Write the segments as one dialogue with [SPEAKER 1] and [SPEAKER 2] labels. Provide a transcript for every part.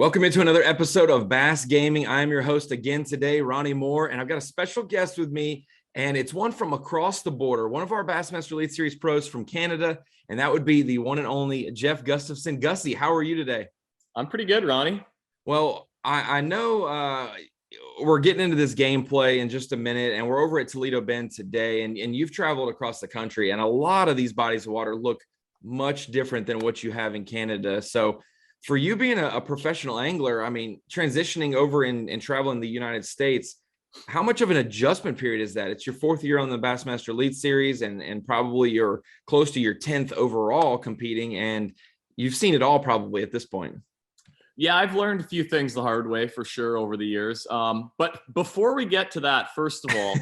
[SPEAKER 1] Welcome into another episode of Bass Gaming. I'm your host again today, Ronnie Moore, and I've got a special guest with me, and it's one from across the border, one of our Bassmaster Elite Series pros from Canada, and that would be the one and only Jeff Gustafson. Gussy, how are you today?
[SPEAKER 2] I'm pretty good, Ronnie.
[SPEAKER 1] Well, I know we're getting into this gameplay in just a minute, and we're over at Toledo Bend today, and you've traveled across the country, and a lot of these bodies of water look much different than what you have in Canada. So for you being a professional angler, I mean, transitioning over and traveling the United States, how much of an adjustment period is that? It's your fourth year on the Bassmaster Elite Series and probably you're close to your 10th overall competing, and you've seen it all probably at this point.
[SPEAKER 2] Yeah, I've learned a few things the hard way for sure over the years. But before we get to that, first of all,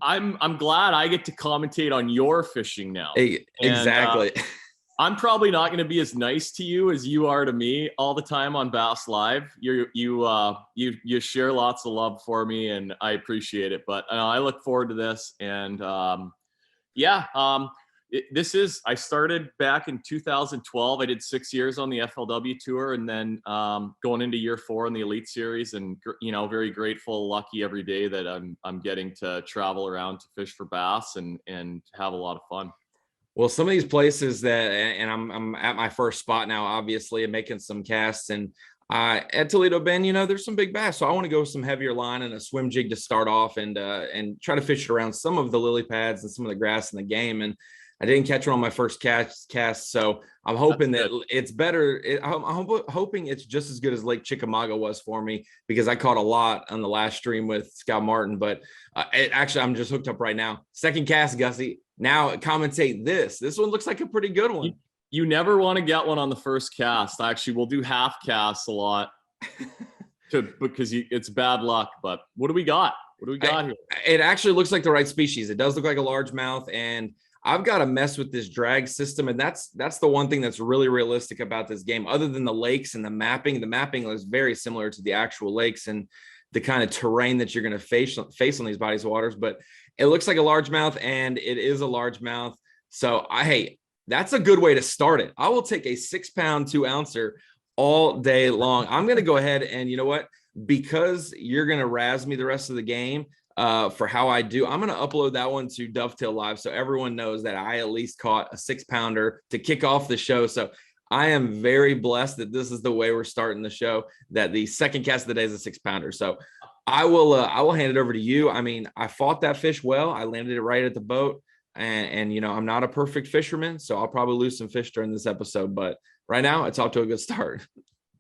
[SPEAKER 2] I'm glad I get to commentate on your fishing now.
[SPEAKER 1] Exactly.
[SPEAKER 2] I'm probably not going to be as nice to you as you are to me all the time on Bass Live. You share lots of love for me, and I appreciate it. But I look forward to this. And I started back in 2012. I did 6 years on the FLW tour, and then going into year 4 in the Elite Series, and very grateful, lucky every day that I'm getting to travel around to fish for bass and have a lot of fun.
[SPEAKER 1] Well, some of these places that, and I'm at my first spot now, obviously, and making some casts, and at Toledo Bend, there's some big bass. So I want to go with some heavier line and a swim jig to start off, and try to fish around some of the lily pads and some of the grass in the game. And I didn't catch one on my first cast, so I'm hoping that it's better. I'm hoping it's just as good as Lake Chickamauga was for me, because I caught a lot on the last stream with Scott Martin. But I'm just hooked up right now. Second cast, Gussy. Now commentate this. This one looks like a pretty good one.
[SPEAKER 2] You never want to get one on the first cast. Actually, we'll do half casts a lot because it's bad luck. But what do we got? What do we got here?
[SPEAKER 1] It actually looks like the right species. It does look like a largemouth, and I've got to mess with this drag system, and that's the one thing that's really realistic about this game. Other than the lakes and the mapping looks very similar to the actual lakes and the kind of terrain that you're going to face on these bodies of waters. But it looks like a largemouth, and it is a largemouth. So that's a good way to start it. I will take a 6-pound 2-ouncer all day long. I'm going to go ahead and, you know what? Because you're going to razz me the rest of the game for how I do, I'm going to upload that one to Dovetail Live so everyone knows that I at least caught a 6-pounder to kick off the show. So I am very blessed that this is the way we're starting the show, that the second cast of the day is a 6-pounder. So I will hand it over to you. I mean, I fought that fish well. I landed it right at the boat, and I'm not a perfect fisherman, so I'll probably lose some fish during this episode, but right now it's off to a good start.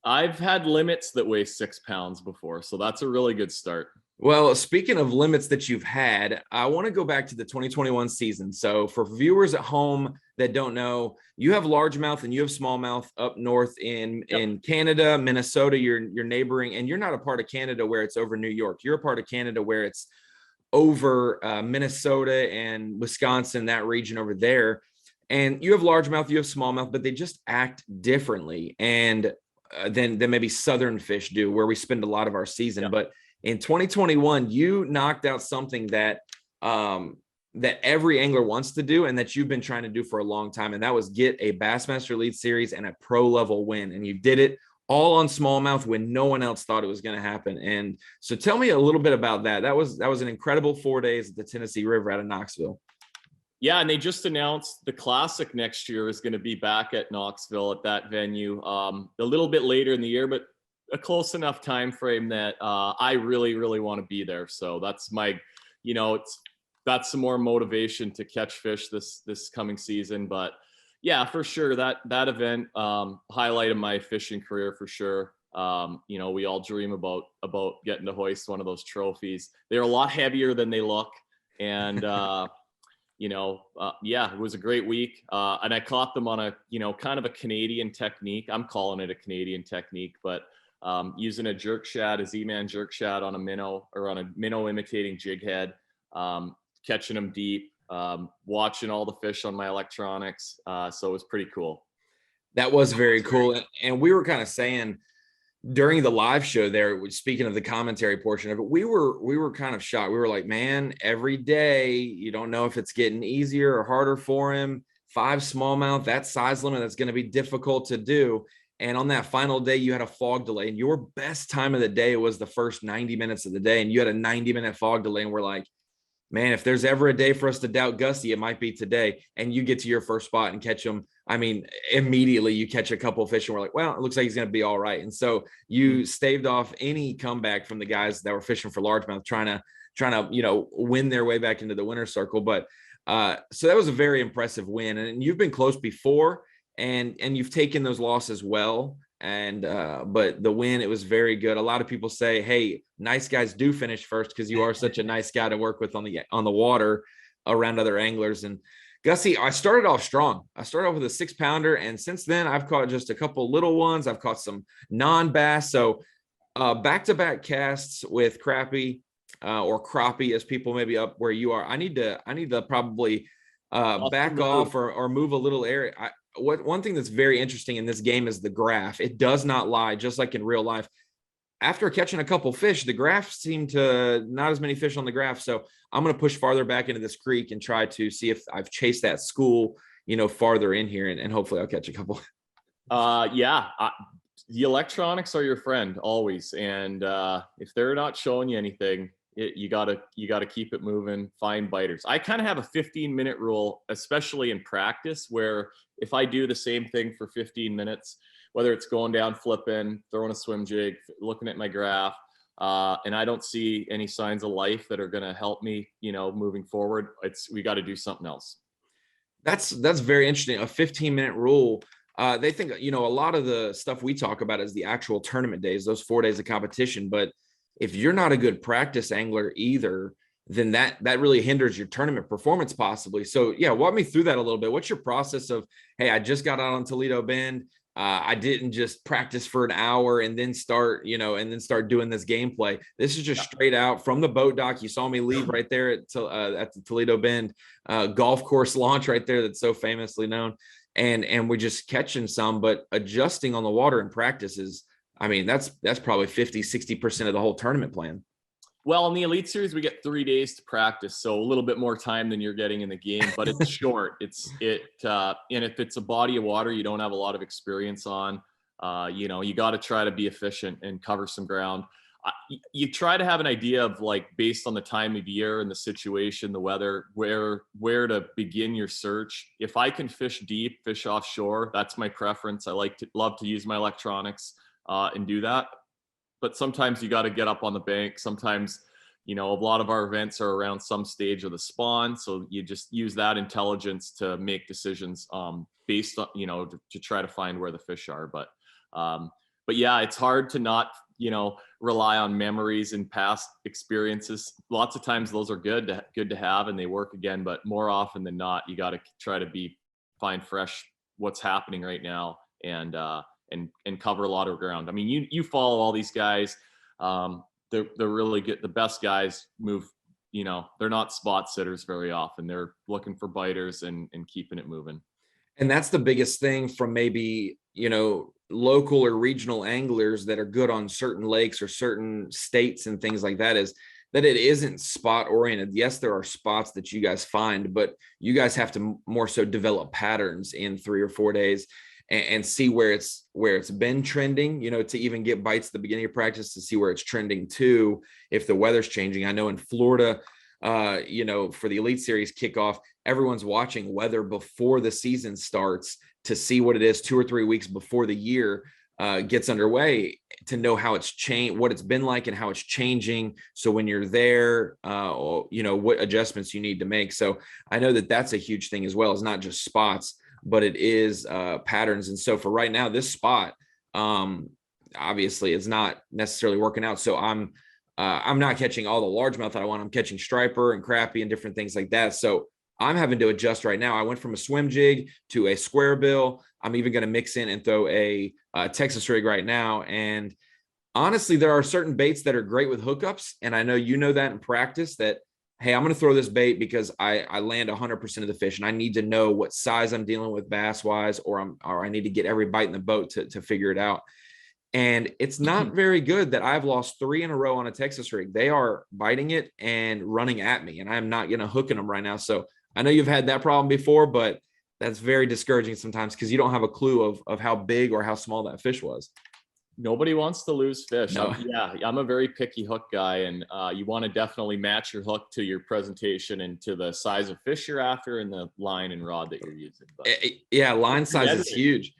[SPEAKER 2] I've had limits that weigh 6 pounds before, so that's a really good start.
[SPEAKER 1] Well, speaking of limits that you've had, I want to go back to the 2021 season. So for viewers at home that don't know, you have largemouth and you have smallmouth up north in Canada, Minnesota, you're neighboring, and you're not a part of Canada where it's over New York. You're a part of Canada where it's over Minnesota and Wisconsin, that region over there. And you have largemouth, you have smallmouth, but they just act differently and than maybe southern fish do, where we spend a lot of our season. But in 2021, you knocked out something that that every angler wants to do and that you've been trying to do for a long time, and that was get a Bassmaster Elite Series and a pro level win. And you did it all on smallmouth when no one else thought it was going to happen. And so tell me a little bit about that. That was an incredible 4 days at the Tennessee River out of Knoxville.
[SPEAKER 2] Yeah, and they just announced the Classic next year is going to be back at Knoxville at that venue a little bit later in the year, but a close enough time frame that I really, really want to be there. So that's my, that's some more motivation to catch fish this coming season. But yeah, for sure, that event highlight of my fishing career for sure. We all dream about getting to hoist one of those trophies. They're a lot heavier than they look, and it was a great week. And I caught them on a kind of a Canadian technique. I'm calling it a Canadian technique, but using a jerk shad, a Z-Man jerk shad on a minnow, or on a minnow imitating jig head, catching them deep, watching all the fish on my electronics. So it was pretty cool.
[SPEAKER 1] That was very cool. And we were kind of saying during the live show there, speaking of the commentary portion of it, we were kind of shocked. We were like, man, every day, you don't know if it's getting easier or harder for him. 5 smallmouth, that size limit, that's going to be difficult to do. And on that final day, you had a fog delay, and your best time of the day was the first 90 minutes of the day. And you had a 90-minute fog delay. And we're like, man, if there's ever a day for us to doubt Gussy, it might be today. And you get to your first spot and catch him. I mean, immediately you catch a couple of fish and we're like, well, it looks like he's going to be all right. And so you staved off any comeback from the guys that were fishing for largemouth, trying to, win their way back into the winner's circle. But so that was a very impressive win. And you've been close before, and you've taken those losses well. And but the win, it was very good. A lot of people say, hey, nice guys do finish first, because you are such a nice guy to work with on the water around other anglers. And Gussy, I started off strong. I started off with a 6-pounder, and since then I've caught just a couple little ones. I've caught some non-bass. So back-to-back casts with crappie or crappie, as people maybe up where you are. I need to probably back off or move a little area. One thing that's very interesting in this game is the graph. It does not lie, just like in real life. After catching a couple fish, the graph seemed to not as many fish on the graph. So I'm going to push farther back into this creek and try to see if I've chased that school, farther in here, and hopefully I'll catch a couple.
[SPEAKER 2] The electronics are your friend always. And if they're not showing you anything, you gotta keep it moving, find biters. I kind of have a 15-minute rule, especially in practice, where if I do the same thing for 15 minutes, whether it's going down, flipping, throwing a swim jig, looking at my graph, and I don't see any signs of life that are going to help me, moving forward, we got to do something else.
[SPEAKER 1] That's very interesting. A 15-minute rule. They think, a lot of the stuff we talk about is the actual tournament days, those 4 days of competition. But if you're not a good practice angler either, then that really hinders your tournament performance possibly. So yeah, walk me through that a little bit. What's your process of, hey, I just got out on Toledo Bend. I didn't just practice for an hour and then start doing this gameplay. This is just straight out from the boat dock. You saw me leave right there at the Toledo Bend golf course launch right there, that's so famously known. And we're just catching some, but adjusting on the water in practice is, that's probably 50-60% of the whole tournament plan.
[SPEAKER 2] Well, in the Elite Series, we get 3 days to practice, so a little bit more time than you're getting in the game, but it's short. And if it's a body of water you don't have a lot of experience on, you got to try to be efficient and cover some ground. You try to have an idea of, like, based on the time of year and the situation, the weather, where to begin your search. If I can fish deep, fish offshore, that's my preference. I love to use my electronics and do that. But sometimes you got to get up on the bank. Sometimes, a lot of our events are around some stage of the spawn. So you just use that intelligence to make decisions based on, to try to find where the fish are. But yeah, it's hard to not, rely on memories and past experiences. Lots of times those are good to have and they work again, but more often than not, you got to try to find fresh what's happening right now and cover a lot of ground. I mean, you follow all these guys. They're really good. The best guys move, they're not spot sitters very often. They're looking for biters and keeping it moving.
[SPEAKER 1] And that's the biggest thing from maybe, local or regional anglers that are good on certain lakes or certain states and things like that, is that it isn't spot oriented. Yes, there are spots that you guys find, but you guys have to more so develop patterns in 3 or 4 days and see where it's been trending, to even get bites at the beginning of practice, to see where it's trending to, if the weather's changing. I know in Florida, for the Elite Series kickoff, everyone's watching weather before the season starts to see what it is 2 or 3 weeks before the year gets underway, to know how it's changed, what it's been like and how it's changing. So when you're there, what adjustments you need to make. So I know that that's a huge thing as well. It's not just spots, but it is patterns. And so for right now, this spot, obviously it's not necessarily working out. So I'm not catching all the largemouth that I want. I'm catching striper and crappie and different things like that. So I'm having to adjust right now. I went from a swim jig to a square bill. I'm even going to mix in and throw a Texas rig right now. And honestly, there are certain baits that are great with hookups. And I know that in practice, that, hey, I'm going to throw this bait because I land 100% of the fish, and I need to know what size I'm dealing with bass wise, or I need to get every bite in the boat to figure it out. And it's not very good that I've lost 3 in a row on a Texas rig. They are biting it and running at me, and I'm not going to hook in them right now. So I know you've had that problem before, but that's very discouraging sometimes because you don't have a clue of how big or how small that fish was.
[SPEAKER 2] Nobody wants to lose fish.
[SPEAKER 1] No.
[SPEAKER 2] I'm a very picky hook guy, and you want to definitely match your hook to your presentation and to the size of fish you're after and the line and rod that you're using. But
[SPEAKER 1] yeah, line size is huge.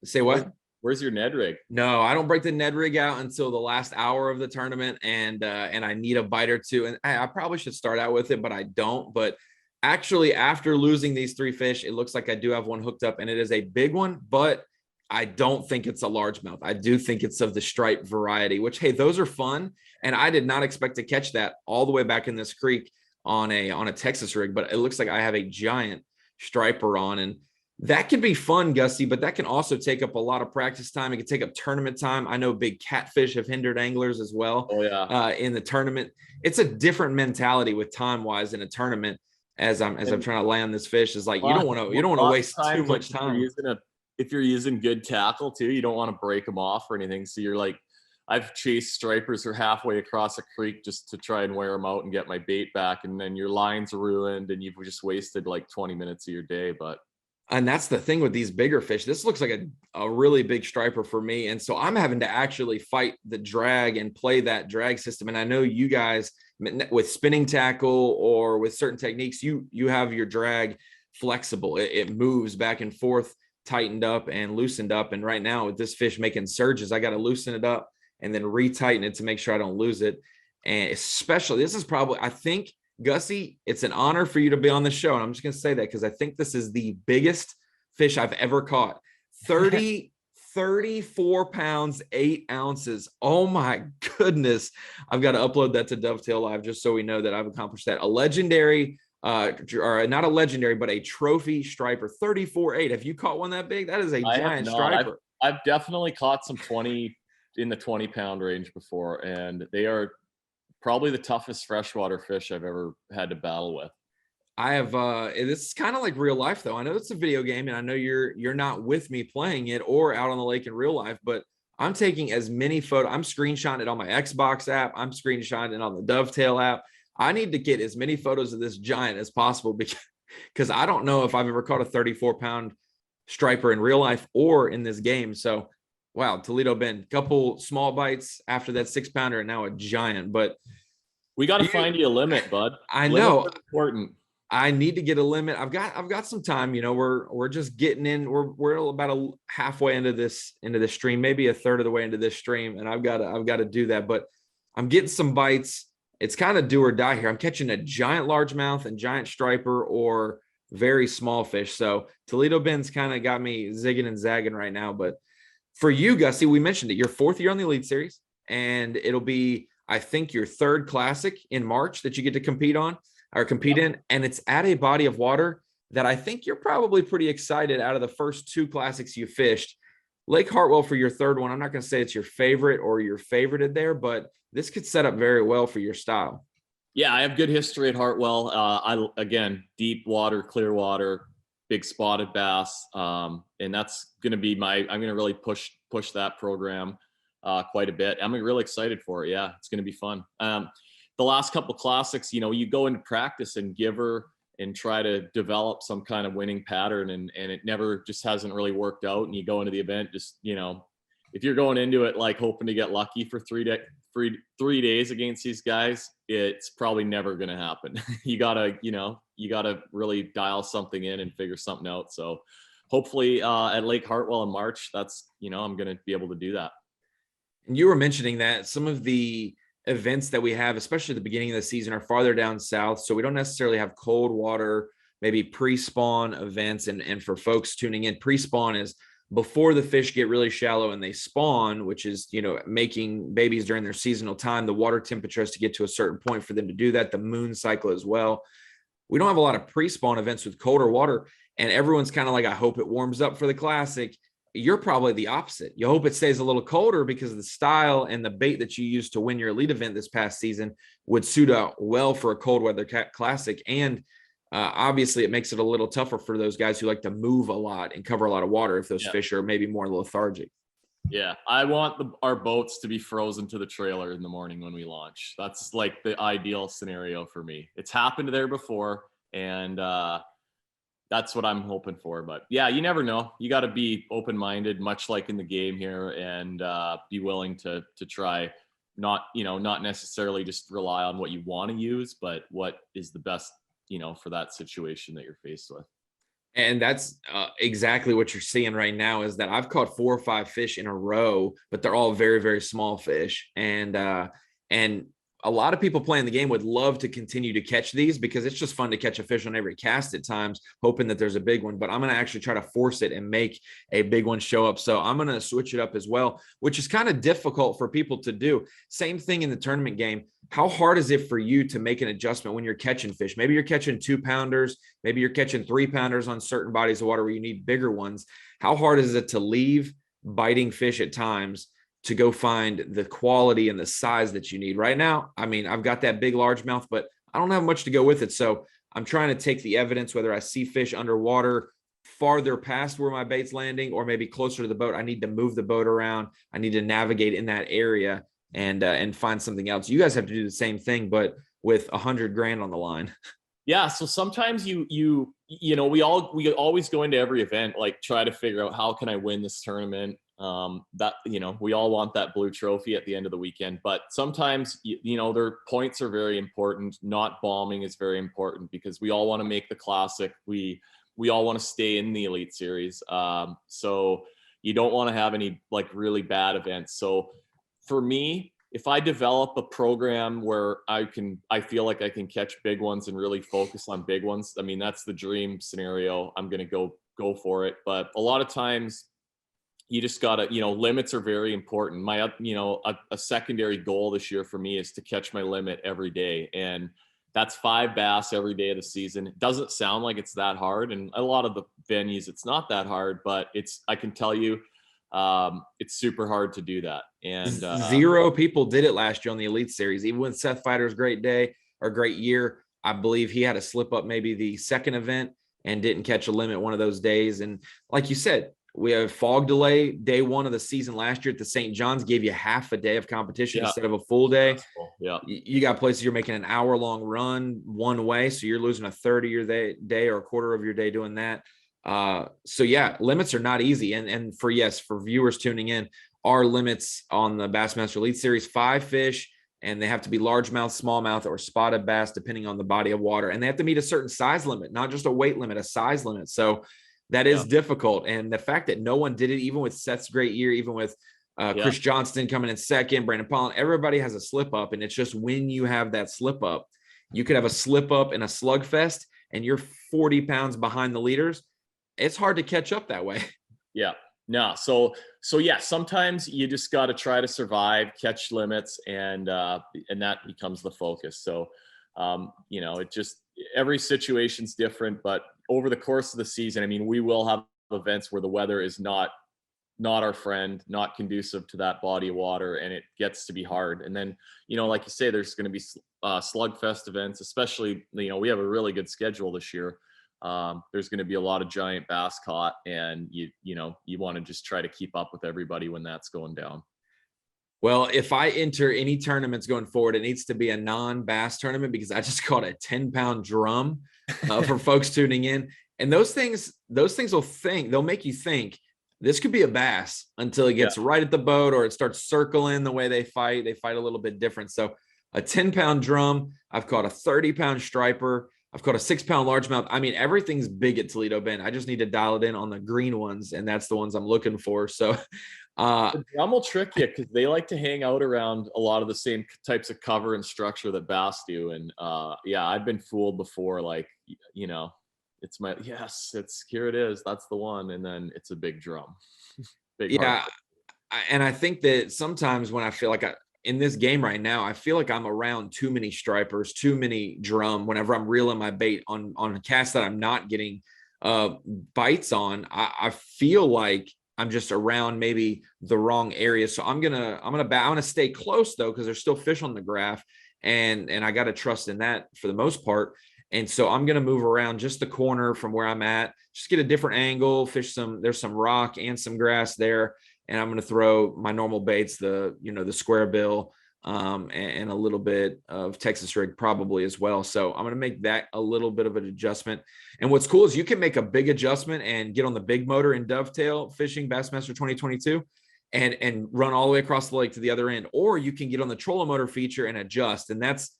[SPEAKER 1] Say what?
[SPEAKER 2] Where's your Ned rig?
[SPEAKER 1] No, I don't break the Ned rig out until the last hour of the tournament, and I need a bite or two. And I probably should start out with it, but I don't. But actually, after losing these 3 fish, it looks like I do have one hooked up, and it is a big one, but I don't think it's a largemouth. I do think it's of the stripe variety, which, hey, those are fun. And I did not expect to catch that all the way back in this creek on a Texas rig, but it looks like I have a giant striper on, and that can be fun, Gussy, but that can also take up a lot of practice time. It can take up tournament time. I know big catfish have hindered anglers as well.
[SPEAKER 2] Oh yeah.
[SPEAKER 1] In the tournament, it's a different mentality with time wise in a tournament. As I'm trying to land this fish, is like you don't want to waste too much time.
[SPEAKER 2] If you're using good tackle too, you don't want to break them off or anything. So you're like, I've chased stripers who are halfway across a creek just to try and wear them out and get my bait back, and then your line's ruined and you've just wasted like 20 minutes of your day.
[SPEAKER 1] And that's the thing with these bigger fish. This looks like a really big striper for me. And so I'm having to actually fight the drag and play that drag system. And I know you guys with spinning tackle or with certain techniques, you have your drag flexible. It moves back and forth, tightened up and loosened up. And right now with this fish making surges, I got to loosen it up and then retighten it to make sure I don't lose it. And especially, this is probably, I think, Gussy, it's an honor for you to be on the show. And I'm just going to say that because I think this is the biggest fish I've ever caught. 34 pounds, 8 ounces. Oh my goodness. I've got to upload that to Dovetail Live just so we know that I've accomplished that. A legendary, or not a legendary, but a trophy striper, 34.8. Have you caught one that big? That is a giant striper.
[SPEAKER 2] I've definitely caught some 20 in the 20-pound range before, and they are probably the toughest freshwater fish I've ever had to battle with.
[SPEAKER 1] I have this is kind of like real life though. I know it's a video game and I know you're not with me playing it or out on the lake in real life, but I'm taking as many photos. I'm screenshotting it on my Xbox app. I'm screenshotting it on the Dovetail app. I need to get as many photos of this giant as possible because I don't know if I've ever caught a 34-pound striper in real life or in this game. So wow, Toledo Bend, couple small bites after that 6-pounder and now a giant. But
[SPEAKER 2] we got to find you a limit, bud.
[SPEAKER 1] I know.
[SPEAKER 2] Important.
[SPEAKER 1] I need to get a limit. I've got some time. You know, we're just getting in. We're about halfway into this stream, maybe a third of the way into this stream, and I've got to do that. But I'm getting some bites. It's kind of do or die here. I'm catching a giant largemouth and giant striper or very small fish. So Toledo Bend's kind of got me zigging and zagging right now. But for you, Gussy, we mentioned it. Your 4th year on the Elite Series, and it'll be, I think, your 3rd classic in March that you get to compete in. And it's at a body of water that I think you're probably pretty excited out of the first 2 classics you fished. Lake Hartwell for your 3rd one. I'm not going to say it's your favorite or your favorited there, but this could set up very well for your style.
[SPEAKER 2] Yeah, I have good history at Hartwell. Again, deep water, clear water, big spotted bass. And that's going to be I'm going to really push that program quite a bit. I'm really excited for it. Yeah, it's going to be fun. The last couple classics, you go into practice and giver and try to develop some kind of winning pattern, and it never just hasn't really worked out. And you go into the event, just, if you're going into it like hoping to get lucky for 3 days against these guys, it's probably never going to happen. You gotta really dial something in and figure something out. So hopefully at Lake Hartwell in March, that's, I'm going to be able to do that.
[SPEAKER 1] You were mentioning that some of the events that we have, especially at the beginning of the season, are farther down south. So we don't necessarily have cold water, maybe pre-spawn events. And for folks tuning in, pre-spawn is before the fish get really shallow and they spawn, which is, making babies during their seasonal time. The water temperature has to get to a certain point for them to do that. The moon cycle as well. We don't have a lot of pre-spawn events with colder water, and everyone's kind of like, I hope it warms up for the classic. You're probably the opposite. You hope it stays a little colder because of the style and the bait that you used to win your elite event this past season would suit out well for a cold weather classic. And obviously it makes it a little tougher for those guys who like to move a lot and cover a lot of water if those fish are maybe more lethargic.
[SPEAKER 2] Yeah, I want our boats to be frozen to the trailer in the morning when we launch. That's like the ideal scenario for me. It's happened there before, and That's what I'm hoping for. But yeah, you never know. You got to be open-minded, much like in the game here, and be willing to try, not necessarily just rely on what you want to use, but what is the best, for that situation that you're faced with.
[SPEAKER 1] And that's exactly what you're seeing right now, is that I've caught 4 or 5 fish in a row, but they're all very, very small fish. And a lot of people playing the game would love to continue to catch these because it's just fun to catch a fish on every cast at times, hoping that there's a big one. But I'm going to actually try to force it and make a big one show up. So I'm going to switch it up as well, which is kind of difficult for people to do. Same thing in the tournament game. How hard is it for you to make an adjustment when you're catching fish? Maybe you're catching 2-pounders, maybe you're catching 3-pounders on certain bodies of water where you need bigger ones. How hard is it to leave biting fish at times to go find the quality and the size that you need? Right now, I mean, I've got that big largemouth, but I don't have much to go with it. So I'm trying to take the evidence, whether I see fish underwater farther past where my bait's landing or maybe closer to the boat. I need to move the boat around. I need to navigate in that area and find something else. You guys have to do the same thing, but with $100,000 on the line.
[SPEAKER 2] Yeah. So sometimes we always go into every event, like try to figure out how can I win this tournament? That, we all want that blue trophy at the end of the weekend, but sometimes, their points are very important. Not bombing is very important because we all want to make the classic. We all want to stay in the Elite Series. So you don't want to have any like really bad events. So for me, if I develop a program where I feel like I can catch big ones and really focus on big ones, I mean, that's the dream scenario. I'm going to go for it. But a lot of times you just gotta, limits are very important. My, a secondary goal this year for me is to catch my limit every day. And that's 5 bass every day of the season. It doesn't sound like it's that hard. And a lot of the venues, it's not that hard, but I can tell you, it's super hard to do that. And
[SPEAKER 1] 0 people did it last year on the Elite Series. Even with Seth Fighter's great day or great year, I believe he had a slip up maybe the second event and didn't catch a limit one of those days. And like you said, we have fog delay. Day 1 of the season last year at the St. John's gave you half a day of competition instead of a full day.
[SPEAKER 2] Yeah.
[SPEAKER 1] You got places you're making an hour-long run one way, so you're losing a third of your day or a quarter of your day doing that. So yeah, limits are not easy. And for viewers tuning in, our limits on the Bassmaster Elite Series, 5 fish, and they have to be largemouth, smallmouth, or spotted bass, depending on the body of water. And they have to meet a certain size limit, not just a weight limit, a size limit. So that is difficult. And the fact that no one did it, even with Seth's great year, even with Chris Johnston coming in second, Brandon Pollen, everybody has a slip up. And it's just when you have that slip up, you could have a slip up in a slugfest and you're 40 pounds behind the leaders. It's hard to catch up that way.
[SPEAKER 2] Yeah. No. So yeah, sometimes you just got to try to survive, catch limits, and that becomes the focus. So, it just, every situation's different, but over the course of the season, I mean, we will have events where the weather is not our friend, not conducive to that body of water, and it gets to be hard. And then, like you say, there's going to be slugfest events, especially, we have a really good schedule this year. There's going to be a lot of giant bass caught, and you want to just try to keep up with everybody when that's going down.
[SPEAKER 1] Well, if I enter any tournaments going forward, it needs to be a non-bass tournament because I just caught a 10-pound drum for folks tuning in. And those things they'll make you think this could be a bass until it gets right at the boat or it starts circling the way they fight. They fight a little bit different. So a 10-pound drum, I've caught a 30-pound striper. I've caught a 6-pound largemouth. I mean, everything's big at Toledo Bend. I just need to dial it in on the green ones, and that's the ones I'm looking for. So
[SPEAKER 2] the drum will trick you because they like to hang out around a lot of the same types of cover and structure that bass do. And I've been fooled before. Like, it's here it is. That's the one. And then it's a big drum.
[SPEAKER 1] And I think that sometimes when I feel like in this game right now, I feel like I'm around too many stripers, too many drum. Whenever I'm reeling my bait on a cast that I'm not getting bites on, I feel like I'm just around maybe the wrong area. So I'm gonna stay close though, because there's still fish on the graph, and I got to trust in that for the most part. And so I'm gonna move around just the corner from where I'm at, just get a different angle, there's some rock and some grass there. And I'm going to throw my normal baits, the square bill, and a little bit of Texas rig probably as well. So I'm going to make that a little bit of an adjustment. And what's cool is you can make a big adjustment and get on the big motor and dovetail fishing Bassmaster 2022 and run all the way across the lake to the other end, or you can get on the trolling motor feature and adjust. And that's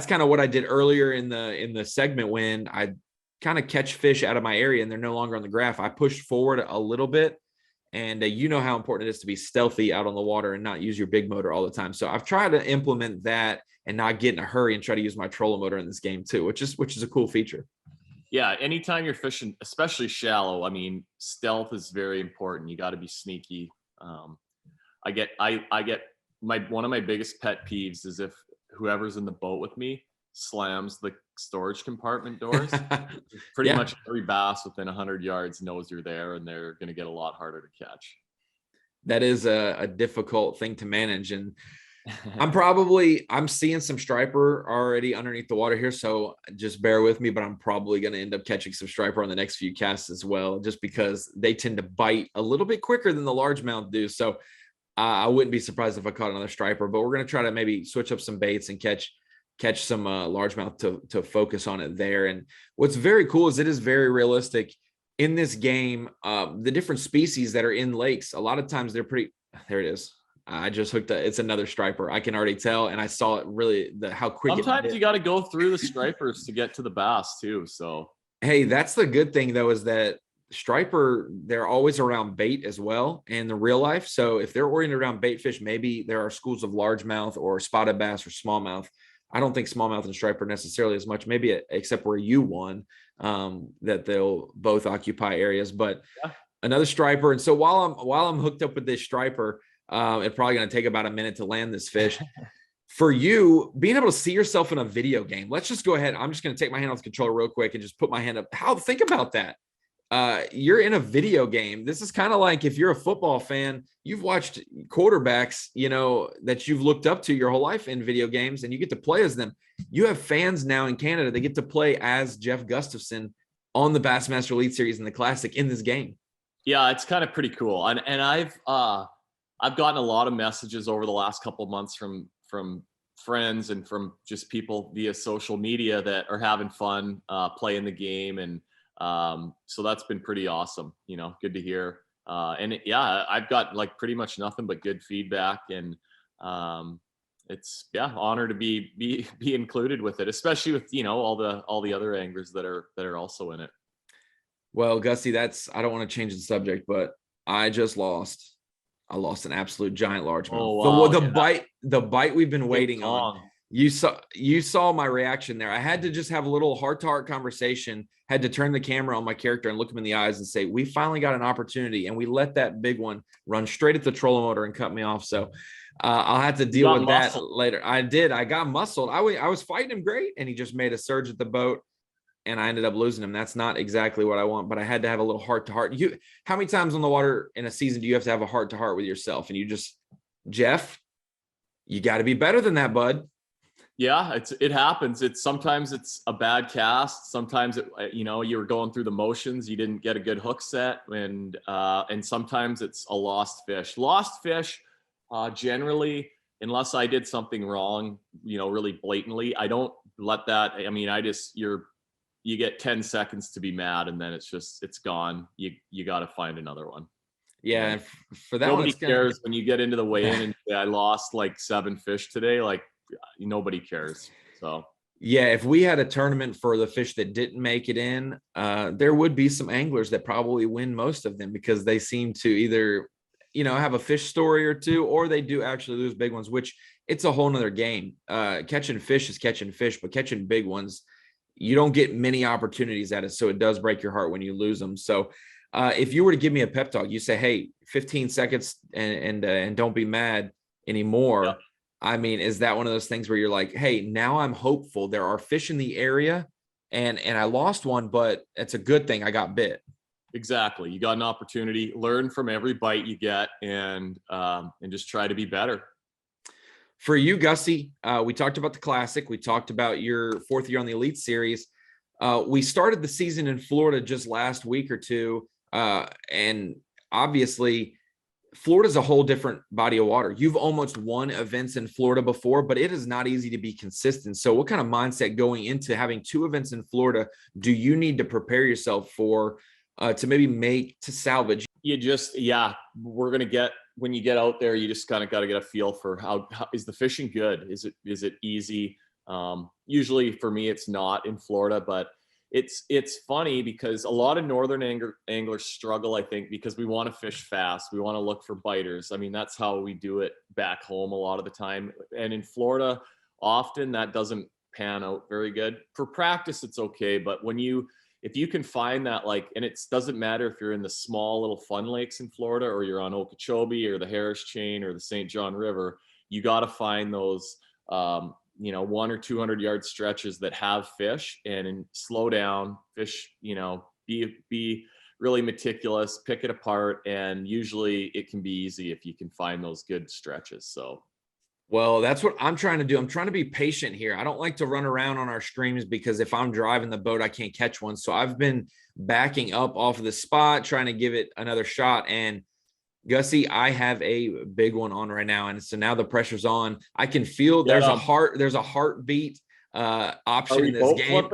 [SPEAKER 1] kind of what I did earlier in the segment when I kind of catch fish out of my area and they're no longer on the graph. I pushed forward a little bit, and you know how important it is to be stealthy out on the water and not use your big motor all the time. So I've tried to implement that and not get in a hurry and try to use my trolling motor in this game too, which is a cool feature.
[SPEAKER 2] Yeah, anytime you're fishing, especially shallow, I mean, stealth is very important. You got to be sneaky. I get one of my biggest pet peeves is if whoever's in the boat with me slams the storage compartment doors. Pretty much every bass within 100 yards knows you're there, and they're going to get a lot harder to catch.
[SPEAKER 1] That is a difficult thing to manage. And I'm seeing some striper already underneath the water here, so just bear with me, but I'm probably going to end up catching some striper on the next few casts as well, just because they tend to bite a little bit quicker than the largemouth do. So I wouldn't be surprised if I caught another striper, but we're going to try to maybe switch up some baits and catch some largemouth to focus on it there. And what's very cool is it is very realistic in this game. The different species that are in lakes, a lot of times they're pretty, there it is. I just hooked it's another striper. I can already tell. And I saw it really how quick.
[SPEAKER 2] Sometimes you got to go through the stripers to get to the bass too. So,
[SPEAKER 1] hey, that's the good thing though, is that striper, they're always around bait as well in the real life. So if they're oriented around bait fish, maybe there are schools of largemouth or spotted bass or smallmouth. I don't think smallmouth and striper necessarily as much, maybe except where you won, that they'll both occupy areas, but another striper. And so while I'm hooked up with this striper, it's probably going to take about a minute to land this fish. For you, being able to see yourself in a video game, let's just go ahead. I'm just going to take my hand off the controller real quick and just put my hand up. Think about that. You're in a video game. This is kind of like if you're a football fan, you've watched quarterbacks, that you've looked up to your whole life in video games, and you get to play as them. You have fans now in Canada. They get to play as Jeff Gustafson on the Bassmaster Elite Series and the Classic in this game.
[SPEAKER 2] Yeah, it's kind of pretty cool. And I've gotten a lot of messages over the last couple of months from friends and from just people via social media that are having fun playing the game. And so that's been pretty awesome, good to hear. I've got like pretty much nothing but good feedback, and it's honor to be included with it, especially with, all the other anglers that are also in it.
[SPEAKER 1] Well, Gussy, I don't want to change the subject, but I lost an absolute giant largemouth.
[SPEAKER 2] Oh, wow.
[SPEAKER 1] The bite we've been waiting on. You saw my reaction there. I had to just have a little heart-to-heart conversation, had to turn the camera on my character and look him in the eyes and say, we finally got an opportunity, and we let that big one run straight at the trolling motor and cut me off. So I'll have to deal with that later. I did. I got muscled. I was fighting him great, and he just made a surge at the boat, and I ended up losing him. That's not exactly what I want, but I had to have a little heart-to-heart. How many times on the water in a season do you have to have a heart-to-heart with yourself? And Jeff, you got to be better than that, bud.
[SPEAKER 2] Yeah, it happens. Sometimes it's a bad cast. Sometimes you were going through the motions. You didn't get a good hook set, and sometimes it's a lost fish. Lost fish, generally, unless I did something wrong, really blatantly, I don't let that. I mean, you get 10 seconds to be mad, and then it's gone. You got to find another one.
[SPEAKER 1] Yeah, and for that
[SPEAKER 2] nobody cares when you get into the weigh-in and say, I lost like 7 fish today. Like, nobody cares. So
[SPEAKER 1] yeah, if we had a tournament for the fish that didn't make it in, there would be some anglers that probably win most of them, because they seem to either have a fish story or two, or they do actually lose big ones, which it's a whole nother game. Catching fish is catching fish, but catching big ones, you don't get many opportunities at it, so it does break your heart when you lose them. So if you were to give me a pep talk, you say, hey, 15 seconds and don't be mad anymore. Yeah. I mean, is that one of those things where you're like, hey, now I'm hopeful, there are fish in the area, and I lost one, but it's a good thing I got bit?
[SPEAKER 2] Exactly. You got an opportunity, learn from every bite you get, and just try to be better.
[SPEAKER 1] For you, Gussy, we talked about the Classic. We talked about your 4th year on the Elite Series. We started the season in Florida just last week or two. And obviously Florida's a whole different body of water. You've almost won events in Florida before, but it is not easy to be consistent. So what kind of mindset going into having 2 events in Florida do you need to prepare yourself for to maybe to salvage?
[SPEAKER 2] You just, yeah, we're going to get, when you get out there, you just kind of got to get a feel for how is the fishing good? Is it easy? Usually for me, it's not in Florida, but it's funny because a lot of northern anglers struggle, I think, because we want to fish fast. We want to look for biters. I mean, that's how we do it back home a lot of the time. And in Florida, often that doesn't pan out very good. For practice, it's okay. But if you can find that, like, and it doesn't matter if you're in the small little fun lakes in Florida or you're on Okeechobee or the Harris Chain or the St. John River, you got to find those, 1 or 200 yard stretches that have fish and slow down, fish, be really meticulous, pick it apart. And usually it can be easy if you can find those good stretches. So.
[SPEAKER 1] Well, that's what I'm trying to do. I'm trying to be patient here. I don't like to run around on our streams because if I'm driving the boat, I can't catch one. So I've been backing up off of the spot, trying to give it another shot. And Gussy, I have a big one on right now. And so now the pressure's on. I can feel there's a heartbeat option in this game.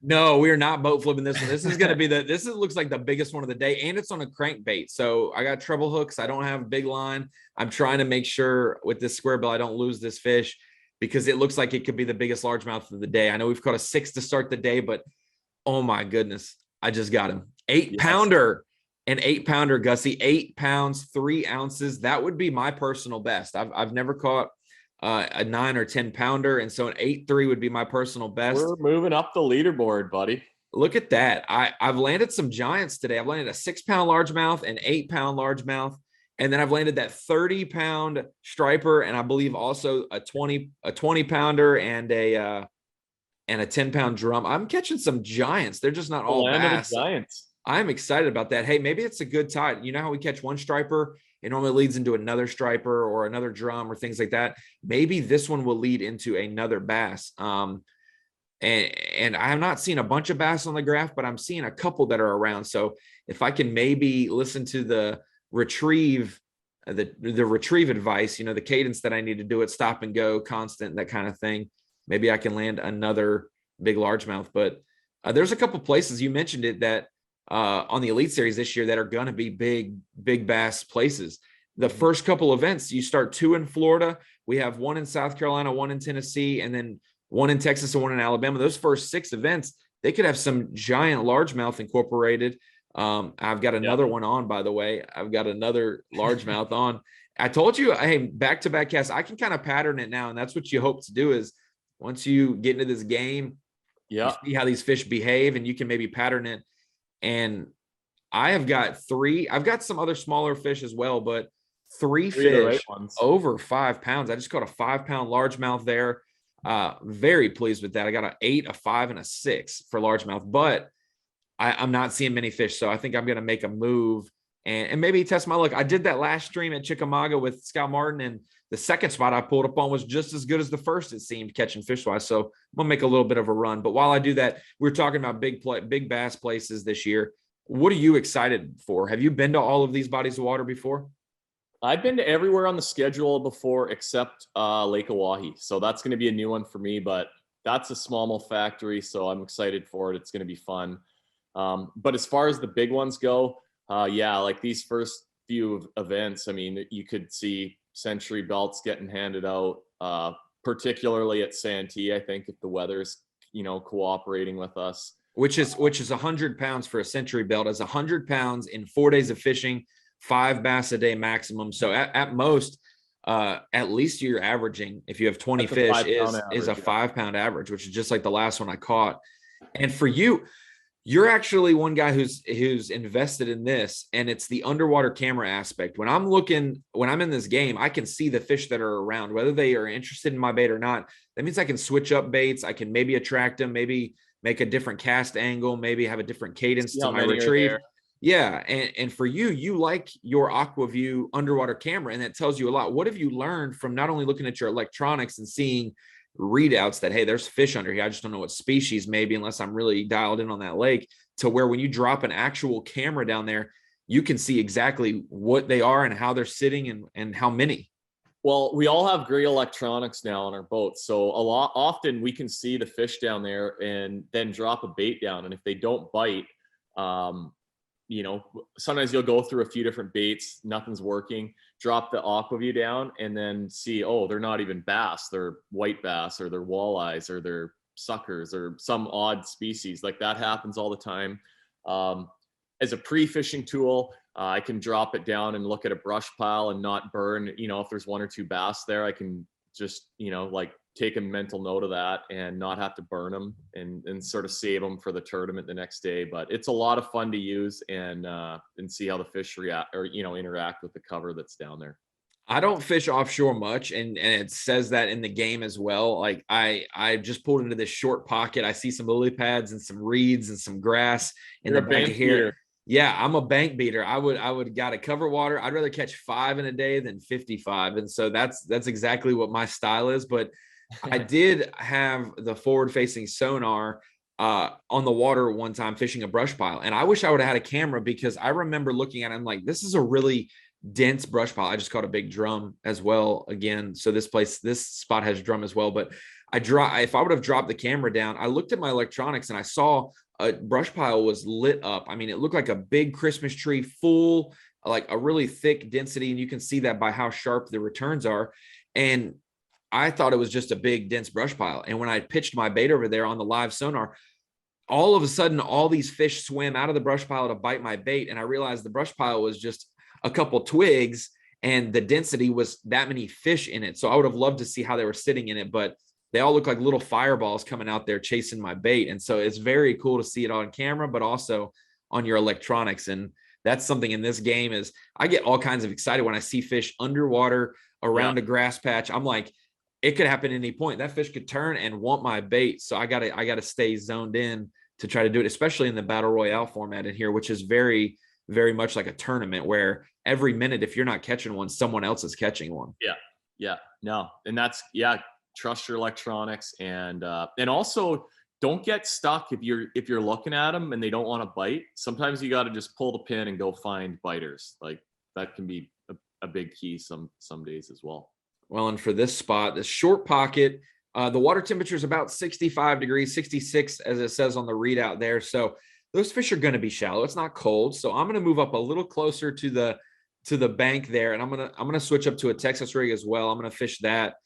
[SPEAKER 1] No, we are not boat flipping this one. This is going to be looks like the biggest one of the day. And it's on a crankbait. So I got treble hooks. I don't have big line. I'm trying to make sure with this square bill, I don't lose this fish because it looks like it could be the biggest largemouth of the day. I know we've caught a 6 to start the day, but oh my goodness, I just got him. 8-pounder. An 8-pounder, Gussy, 8 pounds, 3 ounces. That would be my personal best. I've never caught a 9 or 10 pounder. And so an 8.3 would be my personal best.
[SPEAKER 2] We're moving up the leaderboard, buddy.
[SPEAKER 1] Look at that. I've landed some giants today. I've landed a 6-pound largemouth, an 8-pound largemouth. And then I've landed that 30-pound striper. And I believe also a 20 pounder and a 10-pound drum. I'm catching some giants. They're just not all bass.
[SPEAKER 2] Giants.
[SPEAKER 1] I'm excited about that. Hey, maybe it's a good tide. You know how we catch one striper, it normally leads into another striper or another drum or things like that. Maybe this one will lead into another bass. And I have not seen a bunch of bass on the graph, but I'm seeing a couple that are around. So if I can maybe listen to the retrieve advice, the cadence that I need to do it, stop and go, constant, that kind of thing. Maybe I can land another big largemouth. But there's a couple places you mentioned it that on the Elite Series this year that are going to be big bass places. The first couple events, you start 2 in Florida. We have 1 in South Carolina, 1 in Tennessee, and then 1 in Texas and 1 in Alabama. Those first 6 events, they could have some giant largemouth incorporated. I've got another one on, by the way. I've got another largemouth on. I told you, hey, back-to-back casts, I can kind of pattern it now. And that's what you hope to do is once you get into this game, you see how these fish behave and you can maybe pattern it. And I've got some other smaller fish as well, but 3 fish over 5 pounds. I just caught a 5-pound largemouth there. Very pleased with that. I got an 8, a 5, and a 6 for largemouth, but I'm not seeing many fish. So I think I'm going to make a move and maybe test my luck. I did that last stream at Chickamauga with Scout Martin, and the second spot I pulled up on was just as good as the first, it seemed, catching fish wise. So I'm gonna make a little bit of a run. But while I do that, we're talking about big bass places this year. What are you excited for? Have you been to all of these bodies of water before?
[SPEAKER 2] I've been to everywhere on the schedule before except Lake Oahe. So that's going to be a new one for me, but that's a smallmouth factory. So I'm excited for it. It's going to be fun. But as far as the big ones go, like these first few events, I mean, you could see century belts getting handed out, particularly at Santee, I think, if the weather's, cooperating with us.
[SPEAKER 1] Which is 100 pounds for a century belt, is 100 pounds in 4 days of fishing, 5 bass a day maximum. So at most, at least you're averaging, if you have 20 fish, is a 5-pound average, which is just like the last one I caught. And for you, you're actually one guy who's invested in this, and it's the underwater camera aspect. When I'm in this game, I can see the fish that are around, whether they are interested in my bait or not. That means I can switch up baits. I can maybe attract them, maybe make a different cast angle, maybe have a different cadence to my retrieve. Yeah. And for you like your AquaView underwater camera, and that tells you a lot. What have you learned from not only looking at your electronics and seeing readouts that, hey, there's fish under here, I just don't know what species, maybe, unless I'm really dialed in on that lake, to where when you drop an actual camera down there, you can see exactly what they are and how they're sitting and how many.
[SPEAKER 2] Well, we all have great electronics now on our boats. So often we can see the fish down there and then drop a bait down. And if they don't bite, you know, sometimes you'll go through a few different baits, nothing's working, drop the aqua view down and then see, oh, they're not even bass, they're white bass or they're walleyes or they're suckers or some odd species. Like that happens all the time. As a pre-fishing tool, I can drop it down and look at a brush pile and not burn. You know, if there's 1 or 2 bass there, I can just, you know, like take a mental note of that and not have to burn them and sort of save them for the tournament the next day. But it's a lot of fun to use and see how the fish react or, you know, interact with the cover that's down there.
[SPEAKER 1] I don't fish offshore much, and it says that in the game as well. Like I just pulled into this short pocket. I see some lily pads and some reeds and some grass in the bank here.
[SPEAKER 2] Beater.
[SPEAKER 1] Yeah, I'm a bank beater. I would got to cover water. I'd rather catch 5 in a day than 55. And so that's exactly what my style is. But I did have the forward facing sonar on the water one time fishing a brush pile. And I wish I would have had a camera because I remember looking at it. I'm like, this is a really dense brush pile. I just caught a big drum as well again. So this spot has drum as well. But if I would have dropped the camera down, I looked at my electronics and I saw a brush pile was lit up. I mean, it looked like a big Christmas tree, full, like a really thick density. And you can see that by how sharp the returns are. And I thought it was just a big, dense brush pile. And when I pitched my bait over there on the live sonar, all of a sudden, all these fish swam out of the brush pile to bite my bait. And I realized the brush pile was just a couple twigs and the density was that many fish in it. So I would have loved to see how they were sitting in it, but they all look like little fireballs coming out there chasing my bait. And so it's very cool to see it on camera, but also on your electronics. And that's something in this game is I get all kinds of excited when I see fish underwater around a grass patch. I'm like, it could happen at any point. That fish could turn and want my bait. So I gotta stay zoned in to try to do it, especially in the battle royale format in here, which is very, very much like a tournament where every minute, if you're not catching one, someone else is catching one.
[SPEAKER 2] Yeah. No. And that's, trust your electronics and also don't get stuck if you're looking at them and they don't want to bite. Sometimes you got to just pull the pin and go find biters. Like that can be a big key some days as well.
[SPEAKER 1] Well, and for this spot, this short pocket, the water temperature is about 65 degrees, 66 as it says on the readout there. So those fish are going to be shallow. It's not cold. So I'm going to move up a little closer to the bank there, and I'm going to switch up to a Texas rig as well. I'm going to fish that.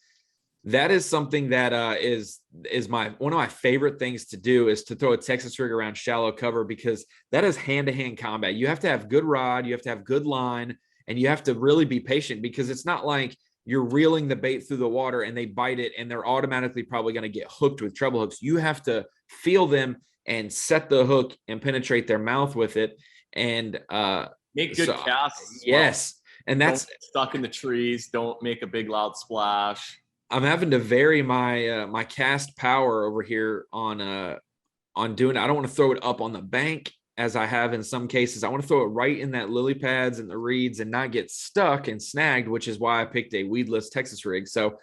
[SPEAKER 1] That is something that is one of my favorite things to do is to throw a Texas rig around shallow cover because that is hand-to-hand combat. You have to have good rod, you have to have good line, and you have to really be patient because it's not like you're reeling the bait through the water and they bite it and they're automatically probably going to get hooked with treble hooks. You have to feel them and set the hook and penetrate their mouth with it and
[SPEAKER 2] make good casts.
[SPEAKER 1] Yes. Well. And that's
[SPEAKER 2] stuck in the trees. Don't make a big loud splash.
[SPEAKER 1] I'm having to vary my my cast power over here on doing it. I don't want to throw it up on the bank as I have in some cases. I want to throw it right in that lily pads and the reeds and not get stuck and snagged, which is why I picked a weedless Texas rig. So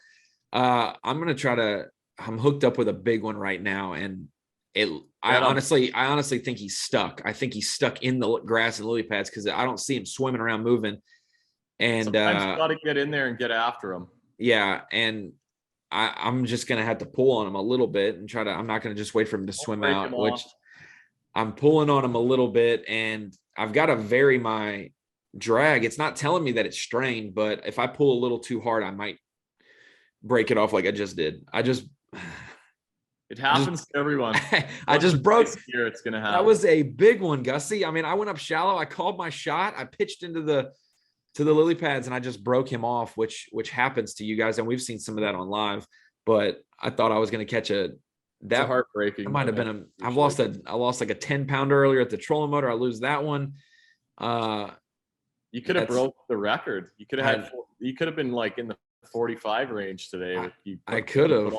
[SPEAKER 1] I'm hooked up with a big one right now. And I honestly think he's stuck. I think he's stuck in the grass and lily pads because I don't see him swimming around moving. And
[SPEAKER 2] sometimes you got to get in there and get after him.
[SPEAKER 1] Yeah, and I'm just going to have to pull on him a little bit and I'm not going to just wait for him to swim out, which I'm pulling on him a little bit, and I've got to vary my drag. It's not telling me that it's strained, but if I pull a little too hard, I might break it off like I just did.
[SPEAKER 2] It happens to everyone.
[SPEAKER 1] I just broke.
[SPEAKER 2] Here, it's going to happen.
[SPEAKER 1] That was a big one, Gussy. I mean, I went up shallow. I called my shot. I pitched into the lily pads and I just broke him off, which happens to you guys. And we've seen some of that on live, but I thought I was going to catch that
[SPEAKER 2] heartbreaking.
[SPEAKER 1] It might have been I lost like a 10-pounder earlier at the trolling motor. I lose that one.
[SPEAKER 2] You could have broke the record. You could have been like in the 45 range today.
[SPEAKER 1] I could have.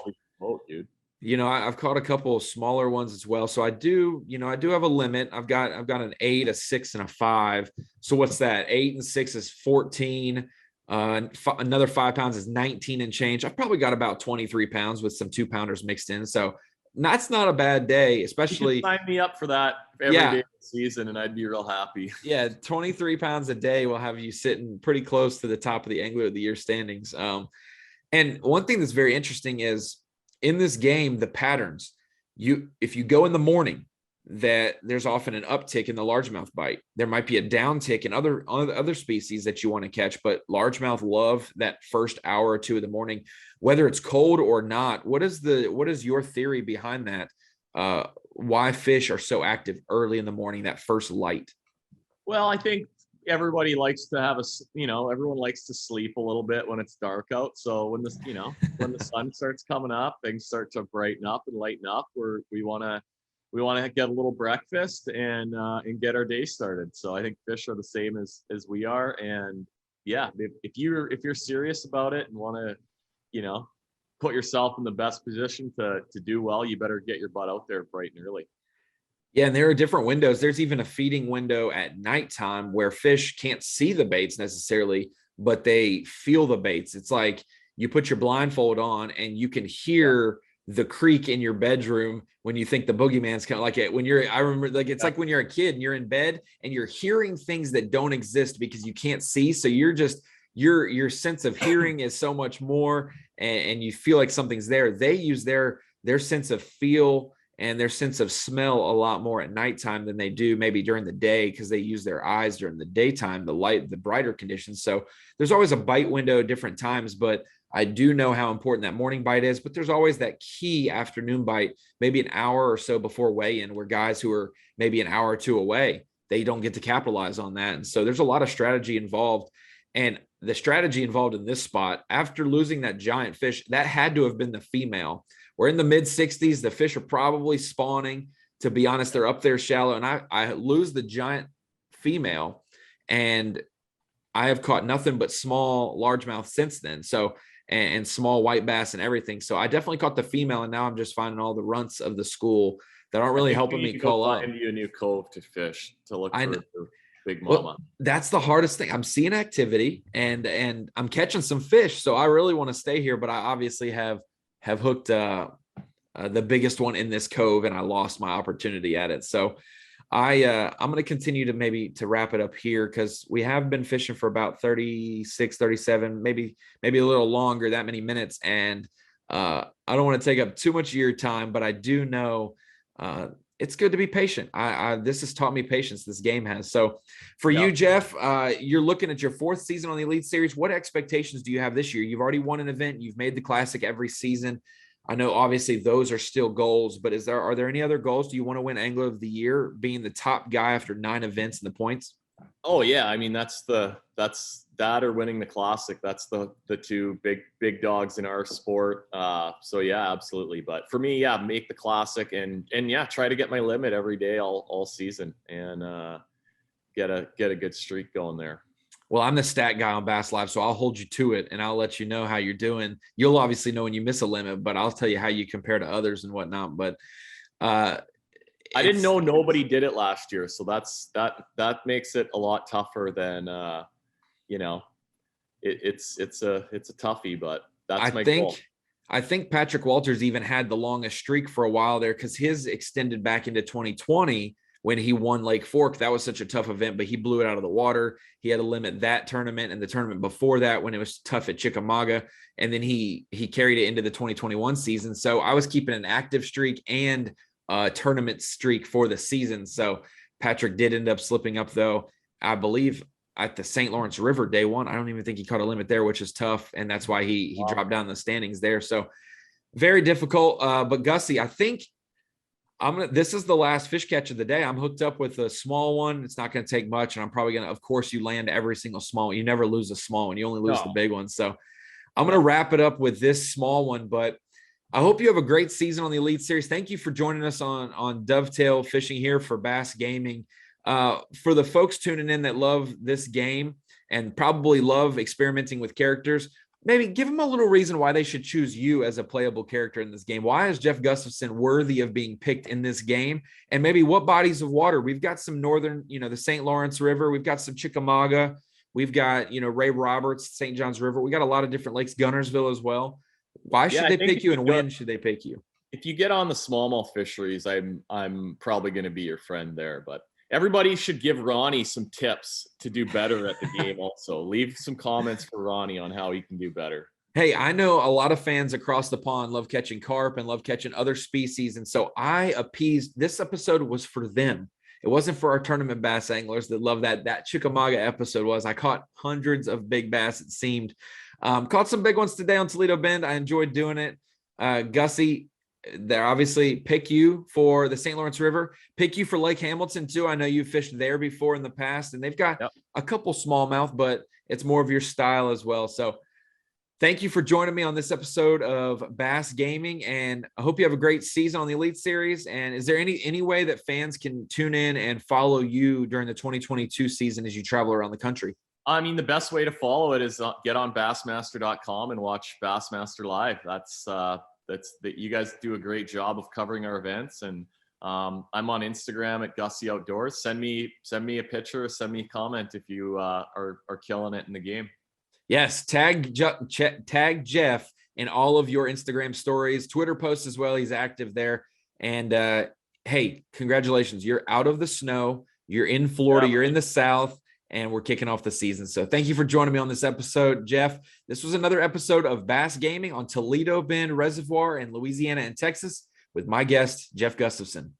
[SPEAKER 2] Dude.
[SPEAKER 1] You know, I've caught a couple of smaller ones as well. So I do have a limit. I've got an 8, a 6, and a 5. So what's that? 8 and 6 is 14. Another 5 pounds is 19 and change. I've probably got about 23 pounds with some 2-pounders mixed in. So that's not a bad day,
[SPEAKER 2] You
[SPEAKER 1] especially.
[SPEAKER 2] can sign me up for that every
[SPEAKER 1] Yeah.
[SPEAKER 2] day of the season, and I'd be real happy.
[SPEAKER 1] Yeah, 23 pounds a day will have you sitting pretty close to the top of the Angler of the Year standings. And one thing that's very interesting is in this game, the patterns. If you go in the morning, that there's often an uptick in the largemouth bite. There might be a downtick in other species that you want to catch, but largemouth love that first hour or two of the morning, whether it's cold or not. What is your theory behind that? Why fish are so active early in the morning, that first light?
[SPEAKER 2] Well, I think everybody likes to have everyone likes to sleep a little bit when it's dark out. So when when the sun starts coming up, things start to brighten up and lighten up. We want to get a little breakfast and get our day started. So I think fish are the same as we are. And yeah, if you're serious about it and want to, put yourself in the best position to do well, you better get your butt out there bright and early.
[SPEAKER 1] Yeah, and there are different windows. There's even a feeding window at nighttime where fish can't see the baits necessarily, but they feel the baits. It's like you put your blindfold on and you can hear the creak in your bedroom when you think the boogeyman's kind of like it. I remember, like, it's like when you're a kid and you're in bed and you're hearing things that don't exist because you can't see. So you're just, your sense of hearing is so much more, and you feel like something's there. They use their sense of feel and their sense of smell a lot more at nighttime than they do maybe during the day, because they use their eyes during the daytime, the brighter conditions. So there's always a bite window at different times, but I do know how important that morning bite is. But there's always that key afternoon bite, maybe an hour or so before weigh-in, where guys who are maybe an hour or two away, they don't get to capitalize on that. And so there's a lot of strategy involved. And the strategy involved in this spot, after losing that giant fish, that had to have been the female. We're in the mid 60s. The fish are probably spawning. To be honest, they're up there shallow. And I lose the giant female, and I have caught nothing but small largemouth since then. So, and small white bass and everything. So I definitely caught the female, and now I'm just finding all the runts of the school that aren't really helping me call up.
[SPEAKER 2] Find you a new cove to fish to look for big mama.
[SPEAKER 1] Well, that's the hardest thing. I'm seeing activity and I'm catching some fish. So I really want to stay here, but I obviously have hooked the biggest one in this cove, and I lost my opportunity at it. So I'm going to continue to wrap it up here, because we have been fishing for about 36, 37, maybe a little longer, that many minutes. And I don't want to take up too much of your time, but I do know it's good to be patient. This has taught me patience, this game has. So for you, Jeff, you're looking at your fourth season on the Elite Series. What expectations do you have this year? You've already won an event. You've made the Classic every season. I know obviously those are still goals, but are there any other goals? Do you want to win Angler of the Year, being the top guy after 9 events in the points?
[SPEAKER 2] Oh yeah. I mean, that's that or winning the Classic. That's the two big dogs in our sport. So yeah, absolutely. But for me, yeah, make the Classic and yeah, try to get my limit every day all season, and get a good streak going there.
[SPEAKER 1] Well, I'm the stat guy on Bass Live, so I'll hold you to it, and I'll let you know how you're doing. You'll obviously know when you miss a limit, but I'll tell you how you compare to others and whatnot. But
[SPEAKER 2] I didn't know nobody did it last year, so that makes it a lot tougher than it's a toughie, but that's my goal.
[SPEAKER 1] I think Patrick Walters even had the longest streak for a while there, because his extended back into 2020 when he won Lake Fork. That was such a tough event, but he blew it out of the water. He had to limit that tournament and the tournament before that when it was tough at Chickamauga. And then he carried it into the 2021 season. So I was keeping an active streak and a tournament streak for the season. So Patrick did end up slipping up, though, I believe at the St. Lawrence River day one. I don't even think he caught a limit there, which is tough. And that's why he dropped down the standings there. So very difficult. But Gussy, I think this is the last fish catch of the day. I'm hooked up with a small one. It's not going to take much. And I'm probably going to, of course, you land every single small one. You never lose a small one. You only lose the big one. So I'm going to wrap it up with this small one, but I hope you have a great season on the Elite Series. Thank you for joining us on Dovetail Fishing here for Bass Gaming. For the folks tuning in that love this game and probably love experimenting with characters, maybe give them a little reason why they should choose you as a playable character in this game. Why is Jeff Gustafson worthy of being picked in this game? And maybe what bodies of water? We've got some northern, the St. Lawrence River. We've got some Chickamauga. We've got, Ray Roberts, St. John's River. We got a lot of different lakes, Gunnersville as well. Why should they pick you, and when should they pick you?
[SPEAKER 2] if you get on the smallmouth fisheries, I'm probably going to be your friend there. But everybody should give Ronnie some tips to do better at the game. Also, leave some comments for Ronnie on how he can do better.
[SPEAKER 1] Hey, I know a lot of fans across the pond love catching carp and love catching other species. And so I appeased, this episode was for them. It wasn't for our tournament bass anglers that love that. That Chickamauga episode was. I caught hundreds of big bass, it seemed. Caught some big ones today on Toledo Bend. I enjoyed doing it. Gussy, they're obviously pick you for the St. Lawrence River, pick you for Lake Hamilton too. I know you fished there before in the past, and they've got a couple smallmouth, but it's more of your style as well. So thank you for joining me on this episode of Bass Gaming, and I hope you have a great season on the Elite Series. And is there any way that fans can tune in and follow you during the 2022 season as you travel around the country?
[SPEAKER 2] I mean, the best way to follow it is get on Bassmaster.com and watch Bassmaster live. That's that you guys do a great job of covering our events. And I'm on Instagram at Gussy Outdoors. Send me a picture, send me a comment if you are killing it in the game.
[SPEAKER 1] Yes, tag Jeff in all of your Instagram stories, Twitter posts as well. He's active there. And hey, congratulations. You're out of the snow. You're in Florida. You're in the South. And we're kicking off the season. So thank you for joining me on this episode, Jeff. This was another episode of Bass Gaming on Toledo Bend Reservoir in Louisiana and Texas with my guest, Jeff Gustafson.